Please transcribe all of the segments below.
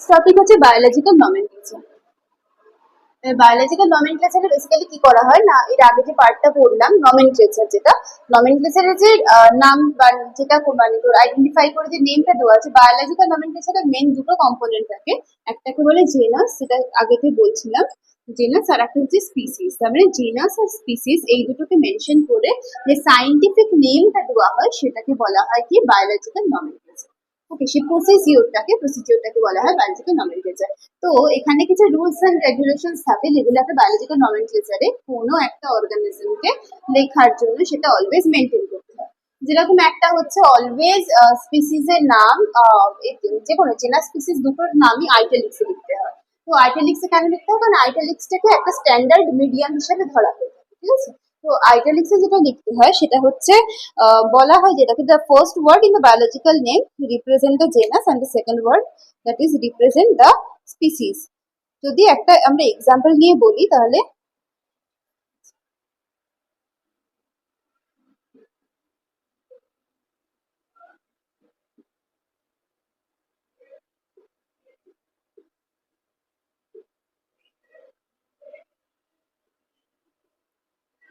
Topic হচ্ছে biological nomenclature. Biological নমেনক্লেচারে basically কি করা হয় না, এর আগে যে পার্টটা পড়লাম নমেনক্লেচার, যেটা নমেনক্লেচারের যে নাম বা যেটা মানে তোর আইডেন্টিফাই করে যে নেমটা দেওয়া আছে, বায়োলজিক্যাল নমেনক্লেচারের মেন দুটো কম্পোনেন্ট থাকে। একটাকে বলে জেনাস, যেটা আগে তুই বলছিলাম, জেনাস, আর একটা হচ্ছে স্পিসিস। তার মানে জেনাস আর স্পিসিস এই দুটোকে মেনশন করে যে সাইন্টিফিক নেমটা দেওয়া হয় সেটাকে বলা হয় কি বায়োলজিক্যাল নমেনক্লেচার। ওকে, সেই প্রসিডিওরটাকে বলা হয় বায়োলজিক্যাল নমেনক্লেচার। তো এখানে কিছু রুলস এন্ড রেগুলেশনস থাকে যেগুলো একটা বায়োলজিক্যাল নমেনক্লেচারে কোনো একটা অর্গানিজমকে লেখার জন্য সেটা অলওয়েজ মেনটেন করতে হয়। যেরকম একটা হচ্ছে অলওয়েজ স্পিসিসের নাম, যে কোনো জেনাস স্পিসিস দুটোর নামই আইটালিক্সে লিখতে হয়। তো আইটালিক্সে কেন লিখতে হয়, কারণ আইটালিক্সটাকে একটা স্ট্যান্ডার্ড মিডিয়াম হিসেবে ধরা হয়, ঠিক আছে। তো আইটালিক্সে যেটা লিখতে হয় সেটা হচ্ছে বলা হয় যেটাকে the first word in the biological name represent the genus and the second word that is represent the species. যদি একটা আমরা এক্সাম্পল নিয়ে বলি তাহলে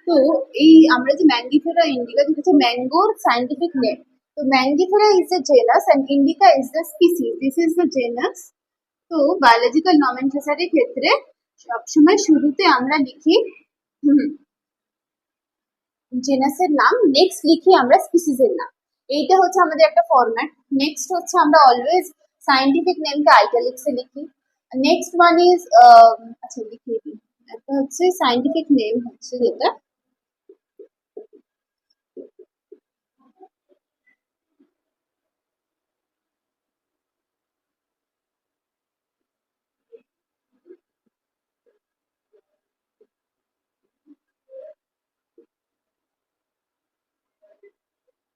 তো এই আমরা যে ম্যাঙ্গিফেরা ইন্ডিকা, যেটা হচ্ছে ম্যাঙ্গোর সাইন্টিফিক নেম। তো Mangifera is the genus and indica is the species, this is the genus. তো বায়োলজিক্যাল নমেনক্লেচারের ক্ষেত্রে সবসময় শুরুতে আমরা লিখি জেনাসের নাম, নেক্সট লিখি আমরা স্পিসিসের নাম। এইটা হচ্ছে আমাদের একটা ফরম্যাট। নেক্সট হচ্ছে আমরা অলওয়েজ সাইন্টিফিক নেমকে আইটালিক্সে লিখি। নেক্সট ওয়ান ইজ আচ্ছা লিখিয়ে দিই, একটা হচ্ছে সাইন্টিফিক নেম হচ্ছে যেটা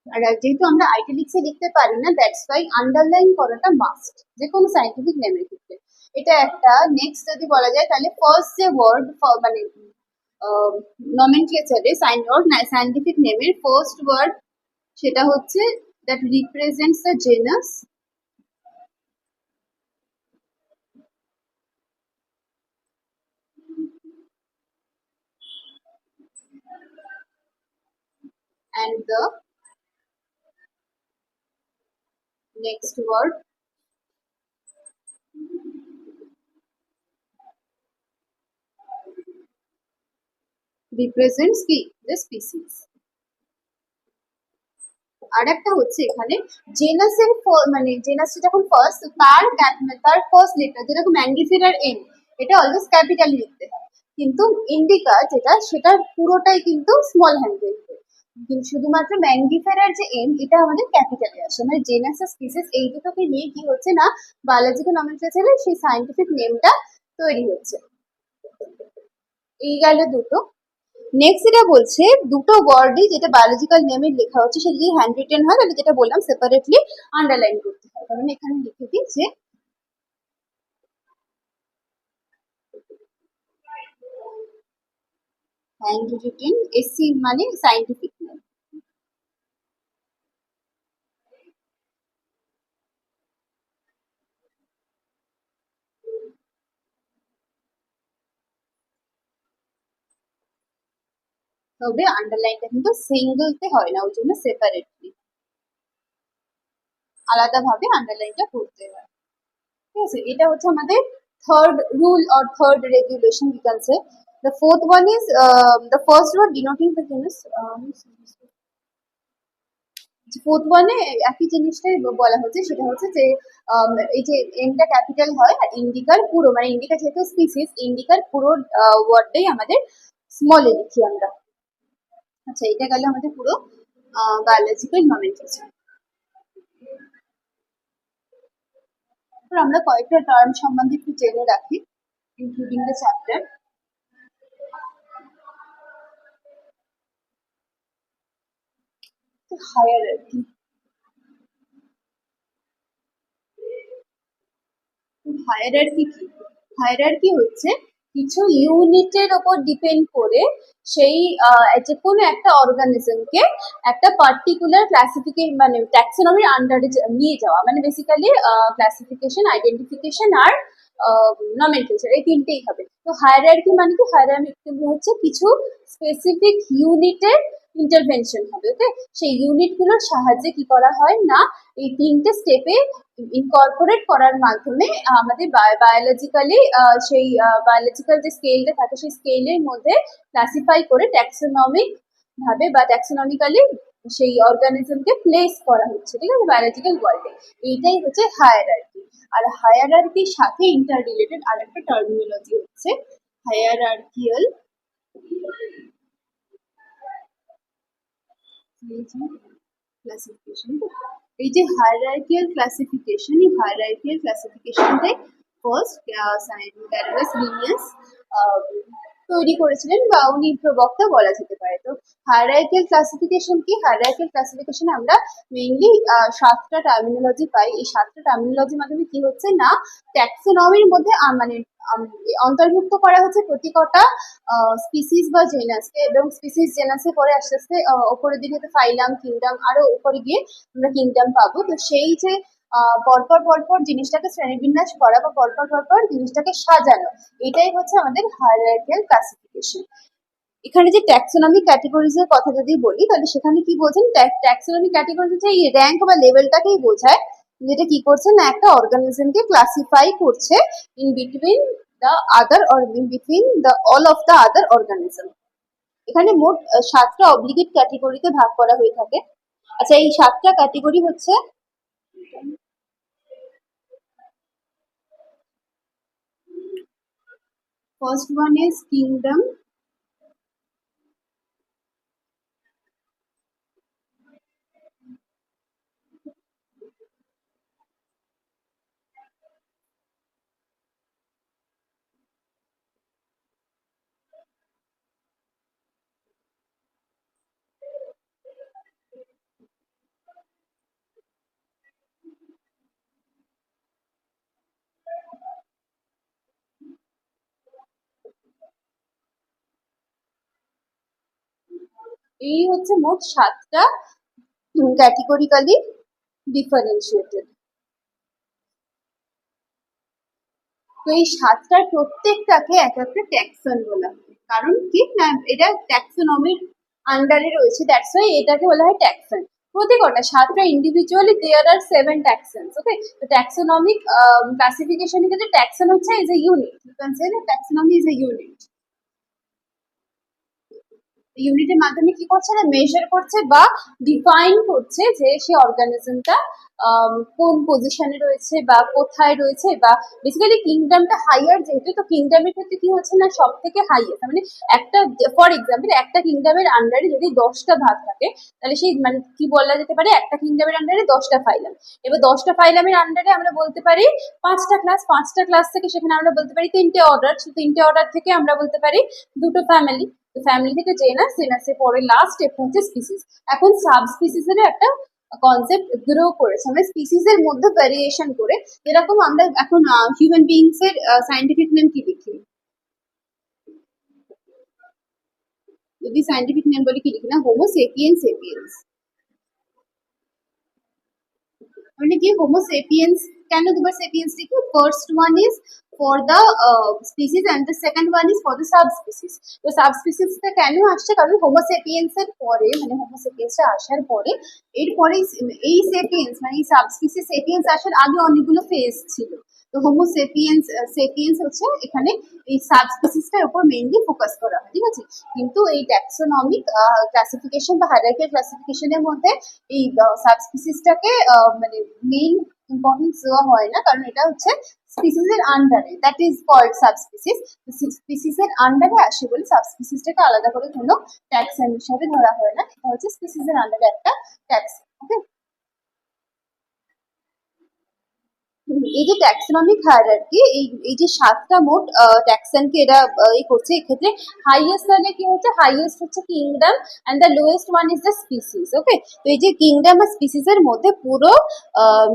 আর যেহেতু আমরা আইটালিক্সে লিখতে পারি না, দ্যাটস ওয়াই আন্ডারলাইন করাটা মাস্ট যে কোনো সাইন্টিফিক নেমের ক্ষেত্রে। এটা একটা। নেক্সট যদি বলা যায় তাহলে ফার্স্ট যে ওয়ার্ড মানে নমেনক্লেচারে সাইন্টিফিক নেমের ফার্স্ট ওয়ার্ড সেটা হচ্ছে that represents the genus and the next word represents কি the species। আর একটা হচ্ছে এখানে জেনাসের মানে জেনাসটা যখন ফার্স্ট, তার ফার্স্ট লেটার, যেরকম ম্যাঙ্গিফেরার এম, এটা অলওয়েজ ক্যাপিটালি লিখতে হয়। কিন্তু ইন্ডিকা যেটা, সেটার পুরোটাই কিন্তু স্মল হ্যান্ডে, কিন্তু শুধুমাত্র ম্যাঙ্গিফেরার যে এম এটা আমাদের ক্যাপিটালে আসে। মানে জেনাস আর স্পিসিস এই দুটোকে নিয়ে কি হচ্ছে না, বায়োলজিক্যাল নমেনক্লেচারে সেই সায়েন্টিফিক নেমটা তৈরি হচ্ছে। এই গেল দুটো। নেক্সট এটা বলছে দুটো ওয়ার্ডই যেটা বায়োলজিক্যাল নেমে লেখা হচ্ছে সেটা যদি হ্যান্ড রিটেন হয় তাহলে যেটা বললাম সেপারেটলি আন্ডারলাইন করতে হয়। কারণ এখানে লিখে দিই যে হ্যান্ড রিটেন এসি মানে সাইন্টিফিক নেম। তবে আন্ডারলাইনটা কিন্তু সিঙ্গেলতে হয় না, ওই জন্য সেপারেটলি আলাদাভাবে আন্ডারলাইনটা করতে হয়। ঠিক আছে, এটা হচ্ছে আমাদের third rule or third regulation we can say. The fourth one is the first word denoting the genus. Fourth ওয়ানে একই জিনিসটাই বলা হচ্ছে, সেটা হচ্ছে যে এই যে এমটা ক্যাপিটাল হয় আর ইন্ডিকার পুরো, মানে ইন্ডিকা যেহেতু স্পিসিস, ইন্ডিকার পুরো ওয়ার্ডটাই আমাদের স্মলে লিখি আমরা। আচ্ছা, এটা গেল আমাদের পুরো বায়োলজিক্যাল নমেনক্লেচার। আমরা কয়েকটা টার্ম সম্বন্ধে একটু জেনে রাখি, including the chapter. Hierarchy, hierarchy কি? হায়ারার্কি হচ্ছে কিছু ইউনিটের ওপর ডিপেন্ড করে সেই যে কোনো একটা অর্গানিজমকে একটা পার্টিকুলার ক্লাসিফিকেশন মানে ট্যাক্সোনমির আন্ডারে নিয়ে যাওয়া, মানে বেসিক্যালি ক্লাসিফিকেশন, আইডেন্টিফিকেশন আর নমেনক্লেচার, এই তিনটেই হবে। তো হায়ারার্কি মানে কি, হায়ারার্কি হচ্ছে কিছু স্পেসিফিক ইউনিটের ইন্টারভেনশন হবে। ওকে, সেই ইউনিটগুলোর সাহায্যে কি করা হয় না, এই তিনটে স্টেপে ইনকর্পোরেট করার মাধ্যমে আমাদের বায়োলজিক্যালি সেই বায়োলজিক্যাল যে স্কেলটা থাকে সেই স্কেলের মধ্যে ক্লাসিফাই করে ট্যাক্সোনমিক ভাবে বা ট্যাক্সোনমিক্যালি সেই অর্গানিজমকে প্লেস করা হচ্ছে, ঠিক আছে, বায়োলজিক্যাল ওয়ার্ল্ডে। এইটাই হচ্ছে হায়ারার্কি। আর হায়ারার্কির সাথে ইন্টার রিলেটেড আরেকটা টার্মিনোলজি হচ্ছে হায়ারার্কিয়াল ক্লাসিফিকেশন। এই যে হায়ারার্কিয়াল ক্লাসিফিকেশন, এই হায়ারার্কিয়াল ক্লাসিফিকেশনটাই ফার্স্ট ক্যারোলাস লিনিয়াস তৈরি করেছিলেন, বা উনি প্রবক্তা বলা যেতে পারে। তো হায়ারার্কিয়াল ক্লাসিফিকেশন কি, হায়ারার্কিয়াল ক্লাসিফিকেশনে আমরা মেইনলি 7টা টার্মিনোলজি পাই। এই 7টা টার্মিনোলজির মাধ্যমে কি হচ্ছে না, ট্যাক্সোনমির মধ্যে মানে অন্তর্ভুক্ত করা হচ্ছে প্রতি কটা স্পিসিস বা জেনাসকে, এবং স্পিসিস জেনাসে পরে আস্তে আস্তে ওপরের দিকে ফাইলাম, কিংডম, আরো উপরে গিয়ে আমরা কিংডম পাবো। তো সেই যে পরপর পরপর জিনিসটাকে শ্রেণীবিন্যাস করা বা পরপর পরপর জিনিসটাকে সাজানো, এটাই হচ্ছে আমাদের হায়ারার্কিয়াল ক্লাসিফিকেশন। এখানে যে ট্যাক্সোনমি ক্যাটেগরিজ এর কথা যদি বলি, তাহলে সেখানে কি বোঝেন, ট্যাক্সোনমি ক্যাটেগরিজ হচ্ছে এই র্যাঙ্ক বা লেভেলটাকেই বোঝায়, যেটা কি করছে না, একটা অর্গানিজমকে ক্লাসিফাই করছে in between the other or in between the all of the other organism. এখানে মোট 7টা অবলিগেট ক্যাটেগরিতে ভাগ করা হয়ে থাকে। আচ্ছা, এই 7টা ক্যাটেগরি হচ্ছে, ফার্স্ট ওয়ান ইজ কিংডম, এই হচ্ছে মোট 7টা ক্যাটেগরিক্যালি ডিফারেন্সিয়েটেড। তো এই 7টার প্রত্যেকটাকে এক একটা ট্যাক্সন বলা হয়, কারণ কি না, এটা ট্যাক্সোনমির আন্ডারে রয়েছে, দ্যাটস ওয়াই এটাকে বলা হয় ট্যাক্সন। প্রতি কটা 7টা ইন্ডিভিজুয়ালি দেয়ার আর 7 ট্যাক্সনস। ওকে, তো ট্যাক্সোনমিক ক্লাসিফিকেশনের ক্ষেত্রে ট্যাক্সন হচ্ছে is a unit, you can say that taxonomy is a unit. ইউনিটের মাধ্যমে কি করছে না, মেজার করছে বা ডিফাইন করছে যে সেই অর্গানিজমটা কোন পজিশনে রয়েছে বা কোথায় রয়েছে, বা বেসিক্যালি কিংডমটা হাইয়ার যেহেতু, তো কিংডমের ক্ষেত্রে কি হচ্ছে না, সব থেকে হাইয়েস্ট মানে একটা, ফর এক্সাম্পল একটা কিংডমের আন্ডারে যদি 10টা ভাগ থাকে, তাহলে সেই মানে কি বলা যেতে পারে, একটা কিংডমের আন্ডারে 10টা ফাইলাম। এবার 10টা ফাইলামের আন্ডারে আমরা বলতে পারি 5টা ক্লাস, 5টা ক্লাস থেকে সেখানে আমরা বলতে পারি 3টে অর্ডার, 3টে অর্ডার থেকে আমরা বলতে পারি 2টো ফ্যামিলি, ফ্যামিলি থেকে জেনাস, জেনাসের পরে লাস্ট স্টেপ হচ্ছে স্পিসিস। এখন সাব স্পিসিসের একটা কনসেপ্ট গ্রো করেছে, আমরা স্পিসিস এর মধ্যে ভ্যারিয়েশন করে, যেরকম আমরা এখন হিউম্যান বিংস এর সায়েন্টিফিক নেম কি লিখি, যদি সায়েন্টিফিক নেম বলি কি লিখি না, হোমো সেপিয়েন্স সেপিয়েন্স, মানে কি হোমো সেপিয়েন্স, কেন দুবার সেপিয়েন্স লিখি, first one is for the species and the second one is for the subspecies. তো সাবস্পিসিসটা কেন আসছে, কারণ হোমো সেপিয়েন্স এর পরে, মানে হোমো সেপিয়েন্সটা আসার পরে, এরপরে এই সেপিয়েন্স মানে এই সাবস্পিসিস সেপিয়েন্স আসার আগে অনেকগুলো ফেজ ছিল। তো হোমো সেপিয়েন্স সেপিয়েন্স হচ্ছে এখানে এই সাবস্পিসিসটার উপর মেইনলি ফোকাস করা হয়, ঠিক আছে। কিন্তু এই ট্যাক্সোনমিক ক্লাসিফিকেশন বা হায়ারার্কিয়াল ক্লাসিফিকেশনের মধ্যে এই সাবস্পিসিসটাকে মানে মেইন ইম্পর্টেন্স দেওয়া হয় না, কারণ এটা হচ্ছে স্পিসিস এর আন্ডারে, দ্যাট ইজ কল্ড সাবস্পিসিস। স্পিসিস এর আন্ডারে আসে বলে সাবস্পিসিসটাকে আলাদা করে কোনো ট্যাক্সন হিসাবে ধরা হয় না, এটা হচ্ছে স্পিসিস এর আন্ডারে একটা ট্যাক্স। ওকে, এই যে ট্যাক্সোনমিক হায়ারার্কি, এই যে সাতটা মোট ট্যাক্সনকে এরা এই করছে, এক্ষেত্রে হাইয়েস্ট তাহলে কি হচ্ছে, হাইয়েস্ট হচ্ছে kingdom and the lowest one is the species. Okay, তো এই যে কিংডম আর স্পিসিস এর মধ্যে পুরো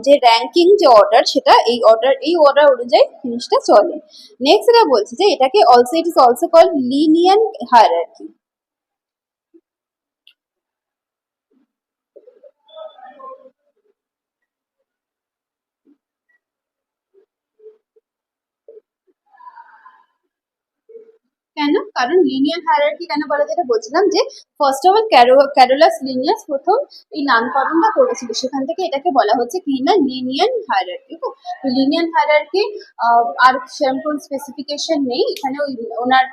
যে র্যাঙ্কিং যে অর্ডার, সেটা এই অর্ডার অনুযায়ী জিনিসটা চলে। নেক্সট এরা বলছে যে এটাকে also it is also called linear hierarchy. কেন? কারণ লিনিয়ার হায়ারার্কি কেন বলা, যেটা বলছিলাম যে first of all Carolus Linnaeus প্রথম এই নামকরণটা করেছিল, সেখান থেকে এটাকে বলা হচ্ছে কি না লিনিয়ার হায়ারার্কি। তো লিনিয়ার হায়ারার্কি আর সেরকম কোন স্পেসিফিকেশন নেই এখানে, ওই ওনার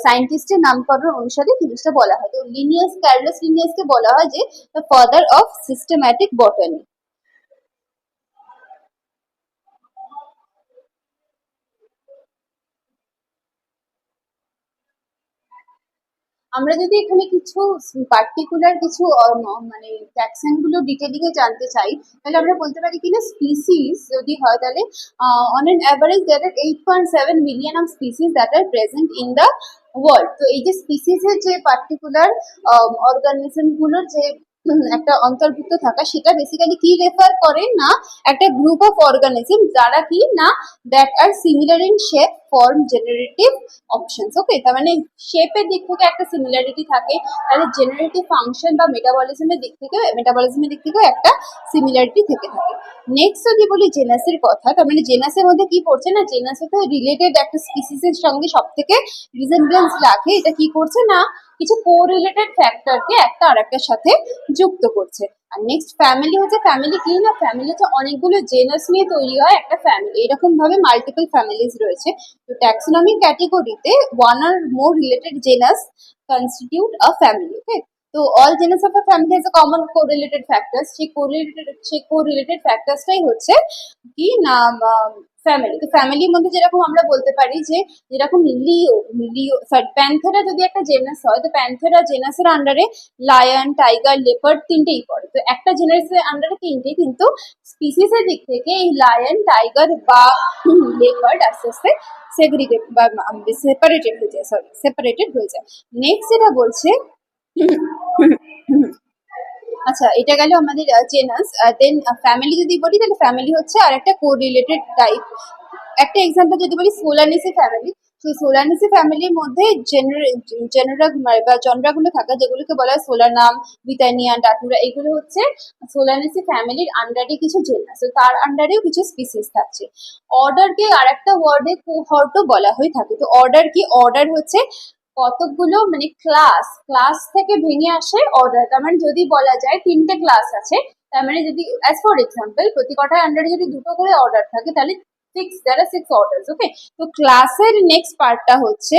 সায়েন্টিস্টের নামকরণ অনুসারে জিনিসটা বলা হয়। তো ক্যারোলাস লিনিয়াসকে বলা হয় যে দ্য ফাদার অফ সিস্টেম্যাটিক বটানি। আমরা যদি এখানে কিছু পার্টিকুলার কিছু মানে ট্যাক্সন গুলো ডিটেলিং এ জানতে চাই, তাহলে আমরা বলতে পারি কিনা স্পিসিস যদি হয়, তাহলে on an average there are 8.7 million of species that are present in the world. তো এই যে স্পিসিসের যে পার্টিকুলার অর্গানিজম গুলোর যে একটা অন্তর্ভুক্ত থাকা, সেটা বেসিক্যালি কি রেফার করে না, একটা গ্রুপ অফ অর্গানিজম যারা কি না that are similar in shape, form, generative options. Okay, তার মানে শেপের দিক থেকে একটা সিমিলারিটি থাকে, তাহলে জেনারেটিভ ফাংশন বা মেটাবলিজমের দিক থেকেও একটা সিমিলারিটি থেকে থাকে। নেক্সট যদি বলি জেনাসের কথা, তার মানে জেনাসের মধ্যে কি পড়ছে না, জেনাসে তো রিলেটেড একটা স্পিসিসের সঙ্গে সব থেকে রিজেম্বলেন্স রাখে, এটা কি করছে না কিছু কোরিলেটেড ফ্যাক্টরকে একটা আরেকটার সাথে যুক্ত করছে। আর নেক্সট ফ্যামিলি হচ্ছে, ফ্যামিলি কি না, ফ্যামিলি হচ্ছে অনেকগুলো জেনাস নিয়ে তৈরি হয় একটা ফ্যামিলি, এরকম ভাবে মাল্টিপল ফ্যামিলিজ রয়েছে। তো ট্যাক্সোনমিক ক্যাটেগরিতে ওয়ান আর মোর রিলেটেড জেনাস কনস্টিটিউট আ ফ্যামিলি। ওকে, তো all genus of a family has a common correlated factors, সেই কোরিলেটেড ফ্যাক্টরসটাই হচ্ছে কি না ফ্যামিলি। তো ফ্যামিলির মধ্যে যেরকম আমরা বলতে পারি যে যেরকম লিও সরি প্যান্থেরা যদি একটা জেনাস হয়, তো প্যান্থেরা জেনাসের আন্ডারে লায়ন, টাইগার, লেপার্ড তিনটেই পড়ে। তো একটা জেনাসের আন্ডারে তিনটে, কিন্তু স্পিসিসের দিক থেকে এই লায়ন, টাইগার বা লেপার্ড আস্তে আস্তে সেগ্রিগেট বা সেপারেটেড হয়ে যায়। নেক্সট যেটা বলছে, আচ্ছা এটা গেল আমাদের জেনাস। দেন ফ্যামিলি যদি বলি, তাহলে ফ্যামিলি হচ্ছে আর একটা কোরিলেটেড টাইপ। একটা এক্সাম্পল যদি বলি সোলানিসি ফ্যামিলি, সেই সোলানিসি ফ্যামিলির মধ্যে জেনারা বা জনরাগুলো থাকে, যেগুলোকে বলা হয় সোলানাম, বিটানিয়া, ডাটুরা, এগুলো হচ্ছে সোলানিসি ফ্যামিলির আন্ডারে কিছু জেনাস, তো তার আন্ডারেও কিছু স্পিসিস থাকছে। অর্ডারকে আর একটা ওয়ার্ডে কোহর্টও বলা হয়ে থাকে। তো অর্ডার কি, অর্ডার হচ্ছে কতগুলো মানে ক্লাস থেকে ভেঙে আসে অর্ডার। তার মানে যদি বলা যায় তিনটে ক্লাস আছে, তার মানে যদি অ্যাজ ফর এক্সাম্পল প্রতি কটার আন্ডারে যদি দুটো করে অর্ডার থাকে, তাহলে there are 6 orders. ওকে, তো ক্লাসের নেক্সট পার্টটা হচ্ছে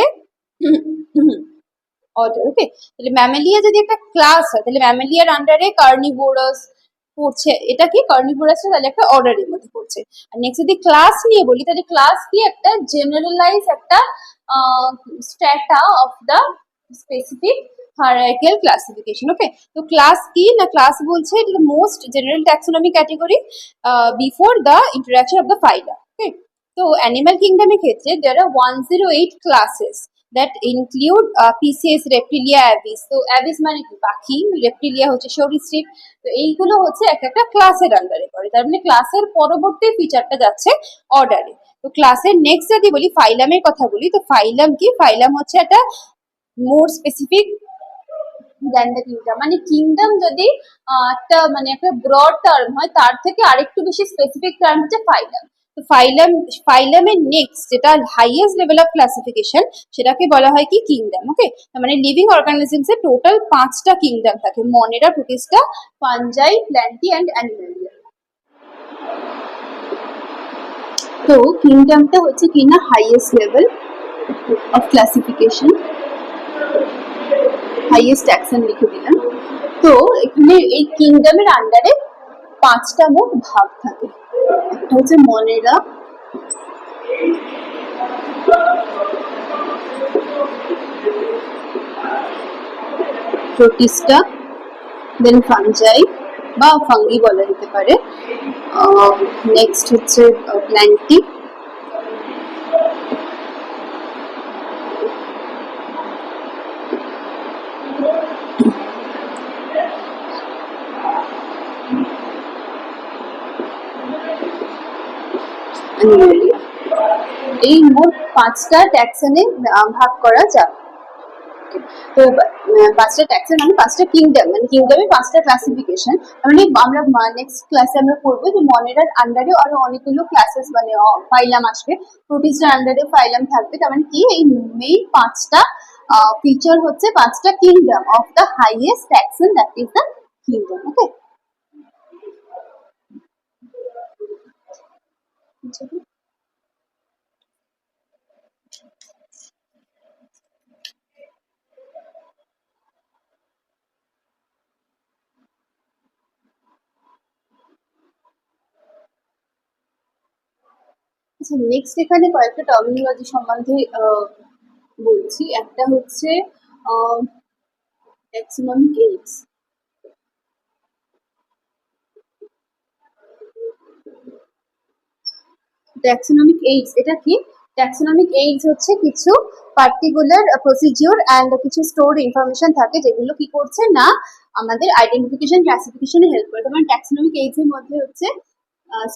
অর্ডার। ওকে, তাহলে ম্যামেলিয়া যদি একটা ক্লাস হয়, তাহলে ম্যামেলিয়ার আন্ডারে কার্নিভোরাস পড়ছে, এটা কি কার্নিভোরাস, তাহলে একটা অর্ডারের মধ্যে পড়ছে। আর নেক্সট যদি ক্লাস নিয়ে বলি, তাহলে ক্লাস কি একটা জেনারেলাইজ একটা strata of the specific hierarchical classification. Okay, তো ক্লাস কি না, ক্লাস বলছে এটা the most general taxonomy category before the introduction of the phyla. Okay, তো অ্যানিমাল কিংডমের ক্ষেত্রে there are 108 classes that include PCS, Reptilia, Aves. তো Aves মানে কি পাখি, রেপ্টিলিয়া হচ্ছে সরীসৃপ। তো এইগুলো হচ্ছে এক একটা ক্লাসের আন্ডারে পড়ে, তার মানে ক্লাসের পরবর্তী ফিচারটা যাচ্ছে অর্ডারে। তো ক্লাসের নেক্সট যদি বলি ফাইলামের কথা বলি, তো ফাইলাম কি, ফাইলাম হচ্ছে একটা more specific than the kingdom. মানে কিংডম যদি একটা মানে একটা ব্রড টার্ম হয়, তার থেকে আরেকটু বেশি স্পেসিফিক টার্ম হচ্ছে ফাইলাম। তো ফাইলামের নেক্সট যেটা হাইয়েস্ট লেভেল অফ ক্লাসিফিকেশন, সেটাকে বলা হয় কি কিংডম। ওকে, মানে লিভিং অর্গানিজমস এর টোটাল 5টা কিংডম থাকে, Monera, Protista, Fungi, Plantae and Animalia. তো কিংডমটা হচ্ছে কিনা highest level of classification, highest taxon লিখে দিলাম। তো এখানে এই কিংডমের আন্ডারে 5টা মোট ভাগ থাকে। একটা হচ্ছে মনেরা, প্রোটিস্টা, দেন ফাঞ্জাই, বা ফাঙ্গি বলা যেতে পারে। নেক্সট হচ্ছে প্ল্যান্টটি। এই মোট 5টা ট্যাক্সনে ভাগ করা যাবে। তো 5টা ট্যাক্সন মানে 5টা কিংডম, মানে কিংডমে 5টা ক্লাসিফিকেশন। মানে আমরা নেক্সট ক্লাসে আমরা পড়বো যে মনেরার আন্ডারে আরো অনেকগুলো ক্লাসেস মানে ফাইলাম আসবে, প্রোটিস্টার আন্ডারে ফাইলাম থাকবে। তার মানে কি এই মেইন 5টা ফিচার হচ্ছে 5টা kingdom of the highest taxon, that is the kingdom. Okay, আচ্ছা নেক্সট এখানে কয়েকটা টার্মিনোলজি সম্বন্ধে বলছি। একটা হচ্ছে ট্যাক্সোনমিক এইডস। ট্যাক্সোনমিক এইডস এটা কি? ট্যাক্সোনমিক এইডস হচ্ছে কিছু পার্টিকুলার প্রসিডিওর অ্যান্ড কিছু স্টোর ইনফরমেশন থাকে যেগুলো কি করছে না আমাদের আইডেন্টিফিকেশন ক্লাসিফিকেশনে হেল্প করে। মানে ট্যাক্সোনমিক এইডস এর মধ্যে হচ্ছে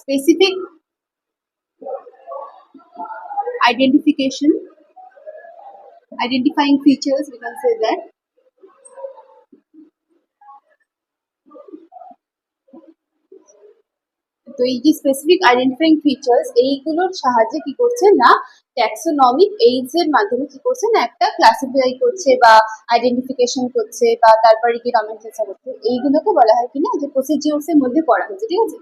specific identifying features, we can say that. তো এই যে স্পেসিফিক আইডেন্টিফাইং ফিচার্স এইগুলোর সাহায্যে কি করছে না ট্যাক্সোনমিক এইডস এর মাধ্যমে কি করছে না একটা ক্লাসিফাই করছে বা আইডেন্টিফিকেশন করছে বা তারপরে কি নমেনক্লেচার করছে। এইগুলোকে বলা হয় কিনা যে প্রসিডিওরস এর মধ্যে করা হচ্ছে। ঠিক আছে,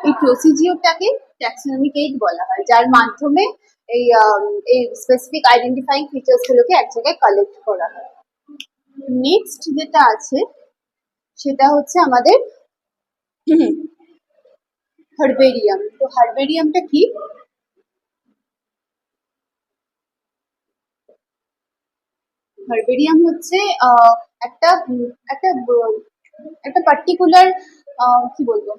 এই প্রসিডিওরটাকে ট্যাক্সোনমিক এইড বলা হয়, যার মাধ্যমে এই এই স্পেসিফিক আইডেন্টিফাইং ফিচার্স গুলোকে এক জায়গায় কালেক্ট করা হয়। নেক্সট যেটা আছে সেটা হচ্ছে আমাদের হার্বেরিয়াম। তো হার্বেরিয়ামটা কি? হার্বেরিয়াম হচ্ছে একটা একটা একটা পার্টিকুলার কি বলবো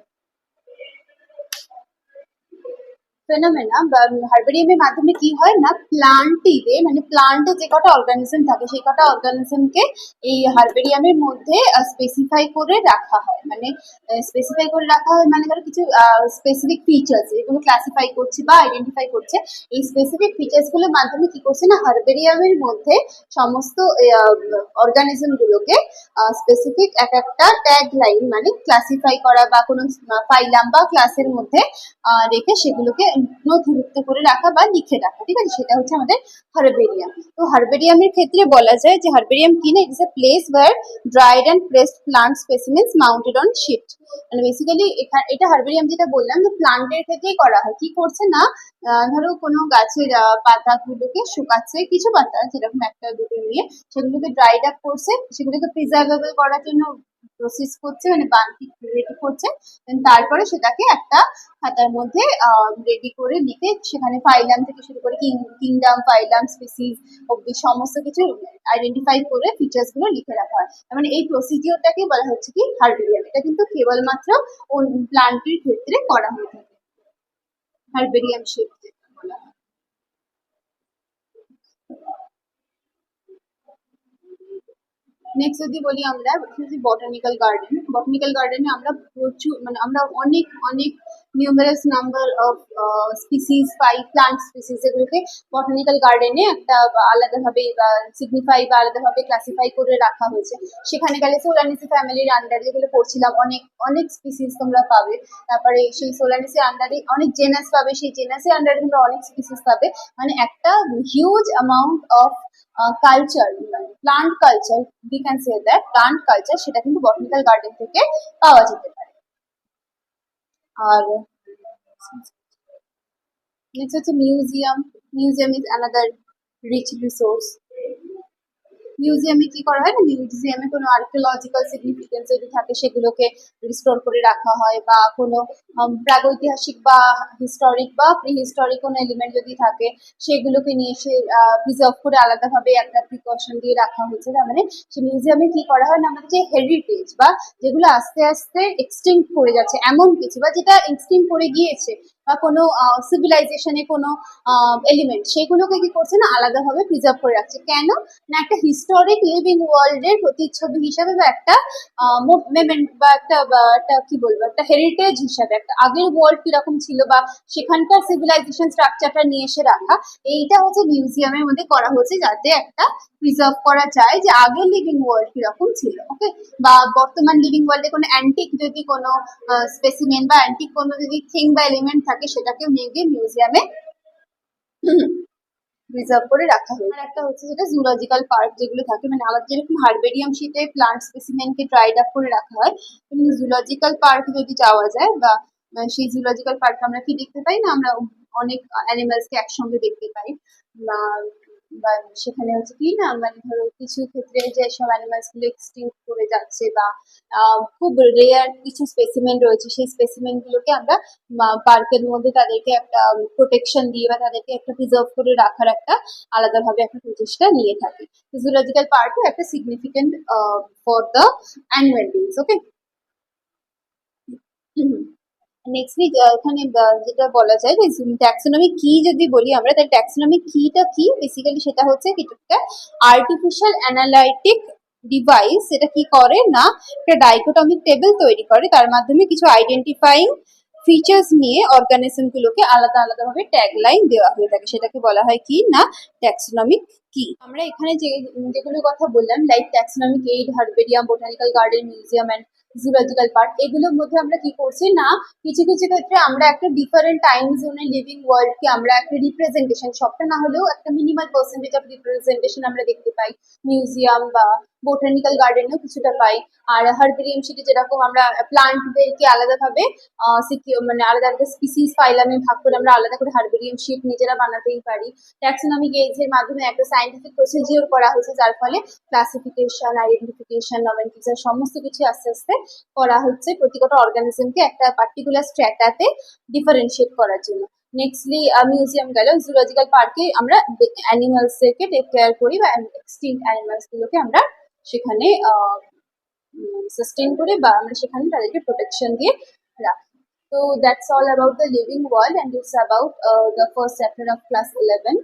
ফেনোমেনা বা হার্বেরিয়ামের মাধ্যমে কি হয় না প্লান্টে মানে প্লান্টে যে কটা অর্গানিজম থাকে সেই কটা অর্গানিজমকে এই হার্বেরিয়ামের মধ্যে স্পেসিফাই করে রাখা হয়। মানে স্পেসিফাই করে রাখা হয় মানে ধরো কিছু স্পেসিফিক ফিচার্স এগুলো ক্লাসিফাই করছে বা আইডেন্টিফাই করছে। এই স্পেসিফিক ফিচার্স গুলোর মাধ্যমে কি করছে না হার্বেরিয়ামের মধ্যে সমস্ত অর্গানিজম গুলোকে স্পেসিফিক এক একটা ট্যাগ লাইন মানে ক্লাসিফাই করা বা কোনো ফাইলাম বা ক্লাসের মধ্যে রেখে সেগুলোকে নথিভুক্ত করে রাখা বা লিখে রাখা। ঠিক আছে, সেটা হচ্ছে আমাদের হার্বেরিয়াম। তো হার্বেরিয়ামের ক্ষেত্রে বলা যায় যে হার্বেরিয়াম কি না, it is a place where dried and pressed plant specimens mounted on sheet. মানে বেসিক্যালি এটা হার্বেরিয়াম যেটা বললাম যে প্লান্টের ক্ষেত্রেই করা হয়। কি করছে না ধরো কোনো গাছের পাতাগুলোকে শুকাচ্ছে, কিছু পাতা যেরকম একটা দুটো নিয়ে সেগুলোকে ড্রাইড আপ করছে, সেগুলোকে প্রিজার্ভেবল করার জন্য প্রসেস করছে মানে রেডি করছে। তারপরে সেটাকে একটা খাতার মধ্যে রেডি করে লিখে সেখানে ফাইলাম থেকে শুরু করে কিংডম ফাইলাম স্পিসিস অব্দি সমস্ত কিছু আইডেন্টিফাই করে ফিচার্স গুলো লিখে রাখা হয়। মানে এই প্রসিডিওরটাকে বলা হচ্ছে কি হার্বেরিয়াম। এটা কিন্তু কেবলমাত্র প্লান্টের ক্ষেত্রে করা হয়ে থাকে, হার্বেরিয়াম শিট যেটা বলা হয়। নেক্সট যদি বলি আমরা বটানিক্যাল গার্ডেন। বটানিক্যাল গার্ডেনে আমরা প্রচুর মানে আমরা অনেক অনেক numerous number of species pi, plant species, এগুলোকে বটানিক্যাল গার্ডেনে একটা আলাদাভাবে বা সিগনিফাই বা আলাদাভাবে ক্লাসিফাই করে রাখা হয়েছে। সেখানে গেলে সোলানিসি ফ্যামিলির আন্ডারে যেগুলো পড়ছিলাম অনেক অনেক স্পিসিস তোমরা পাবে। তারপরে সেই সোলানিসি আন্ডারে অনেক জেনাস পাবে, সেই জেনাসের আন্ডারে তোমরা অনেক স্পিসিস পাবে। মানে একটা হিউজ অ্যামাউন্ট অফ কালচার মানে plant culture, we can say that plant culture, সেটা কিন্তু বটানিক্যাল গার্ডেন থেকে পাওয়া যেতে পারে। আর নেক্সট হচ্ছে museum. Museum is another rich resource. মিউজিয়ামে কি করা হয় না, মিউজিয়ামে কোনো আর্কিওলজিক্যাল সিগনিফিকেন্স যদি থাকে সেগুলোকে রিস্টোর করে রাখা হয়, বা কোনো প্রাগৈতিহাসিক বা হিস্টোরিক বা প্রিহিস্টোরিক কোনো এলিমেন্ট যদি থাকে সেগুলোকে নিয়ে এসে প্রিজার্ভ করে আলাদাভাবে একটা প্রিকশন দিয়ে রাখা হয়েছে। তার মানে সে মিউজিয়ামে কি করা হয় না, আমাদের যে হেরিটেজ বা যেগুলো আস্তে আস্তে এক্সটিংক্ট করে যাচ্ছে এমন কিছু, বা যেটা এক্সটিংক্ট করে গিয়েছে, বা কোনো সিভিলাইজেশনে কোনো এলিমেন্ট, সেগুলোকে কি করছে না আলাদাভাবে প্রিজার্ভ করে রাখছে। কেন না, একটা হিস্টোরিক লিভিং ওয়ার্ল্ডের প্রতিচ্ছবি হিসাবে, বা একটা মেমেন্ট, বা একটা কি বলবো, একটা হেরিটেজ হিসাবে, একটা আগের ওয়ার্ল্ড কিরকম ছিল বা সেখানকার সিভিলাইজেশন স্ট্রাকচারটা নিয়ে এসে রাখা। এইটা হচ্ছে মিউজিয়ামের মধ্যে করা হচ্ছে, যাতে একটা প্রিজার্ভ করা যায় যে আগের লিভিং ওয়ার্ল্ড কিরকম ছিল। ওকে, বা বর্তমান লিভিং ওয়ার্ল্ডে কোনো অ্যান্টিক যদি কোনো স্পেসিমেন বা অ্যান্টিক কোনো যদি থিং বা এলিমেন্ট থাকে সেটাকে নিয়ে গিয়ে মিউজিয়ামে প্রিজার্ভ করে রাখা হয়েছে। আর একটা হচ্ছে যেটা জুলজিক্যাল পার্ক যেগুলো থাকে, মানে আমাদের যেরকম হার্বেরিয়াম শীটে প্লান্ট স্পেসিমেনকে ড্রাইড আপ করে রাখা হয়, তেমনি জুলজিক্যাল পার্ক যদি যাওয়া যায়, বা সেই জুলজিক্যাল পার্কে আমরা কি দেখতে পাই না, আমরা অনেক অ্যানিমালসকে একসঙ্গে দেখতে পাই। বা বা সেখানে হচ্ছে কি না, মানে ধরো কিছু ক্ষেত্রে যেসব অ্যানিমালস গুলো এক্সটিংক্ট করে যাচ্ছে, বা খুব রেয়ার কিছু স্পেসিমেন রয়েছে, সেই স্পেসিমেন গুলোকে আমরা পার্কের মধ্যে তাদেরকে একটা প্রোটেকশন দিয়ে বা তাদেরকে একটা প্রিজার্ভ করে রাখার একটা আলাদাভাবে একটা প্রচেষ্টা নিয়ে থাকি। জুলজিক্যাল পার্কও একটা significant for the annual days. Okay, nextly এখানে যেটা বলা যায় যে ট্যাক্সোনমি কি যদি বলি আমরা, তাহলে ট্যাক্সোনমি কিটা কি, বেসিক্যালি সেটা হচ্ছে একটা আর্টিফিশিয়াল অ্যানালাইটিক ডিভাইস। সেটা কি করে না, একটা ডাইকোটমিক টেবিল তৈরি করে, তার মাধ্যমে কিছু আইডেন্টিফাইং ফিচার্স নিয়ে অর্গানিজম গুলোকে আলাদা আলাদাভাবে ট্যাগ লাইন দেওয়া হয়ে থাকে, সেটাকে বলা হয় কি না ট্যাক্সোনমিক কি। আমরা এখানে যেগুলোর কথা বললাম, like taxonomic aid, herbarium, botanical garden, museum and zoological park, এগুলোর মধ্যে আমরা কি করছি না, কিছু কিছু ক্ষেত্রে আমরা একটা ডিফারেন্ট টাইম জোনে লিভিং ওয়ার্ল্ডকে আমরা একটা রিপ্রেজেন্টেশন, সবটা না হলেও একটা মিনিমাল পার্সেন্টেজ অফ রিপ্রেজেন্টেশন আমরা দেখতে পাই মিউজিয়াম বা বোটানিক্যাল গার্ডেনেও কিছুটা পাই। আর হার্বেরিয়াম শিটে যেরকম আমরা প্লান্টদেরকে আলাদাভাবে মানে আলাদা আলাদা স্পিসিস ফাইলামে ভাগ করে আমরা আলাদা করে হার্বেরিয়াম শিট নিজেরা বানাতেই পারি। ট্যাক্সোনমিক এইজ এর মাধ্যমে একটা সাইন্টিফিক প্রসিজিওর করা হয়েছে, যার ফলে ক্লাসিফিকেশন, আইডেন্টিফিকেশন, নমেনক্লেচার সমস্ত কিছু আস্তে আস্তে করা হচ্ছে প্রতিটা অর্গানিজমকে একটা পার্টিকুলার স্ট্র্যাটাতে ডিফারেন্সিয়েট করার জন্য। নেক্সটলি মিউজিয়াম গেল, জুলজিক্যাল পার্কে আমরা অ্যানিমালসদেরকে টেক কেয়ার করি, বা এক্সটিংক্ট অ্যানিমালস গুলোকে আমরা সেখানে সাস্টেইন করে, বা আমরা সেখানে তাদেরকে প্রোটেকশন দিয়ে রাখি। So that's all about the living world, and it's about the first chapter of class 11.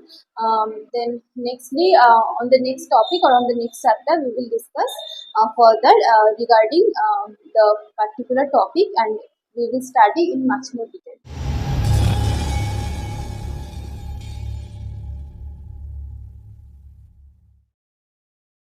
Then nextly, on the next topic or on the next chapter, we will discuss further regarding the particular topic, and we will study in much more detail.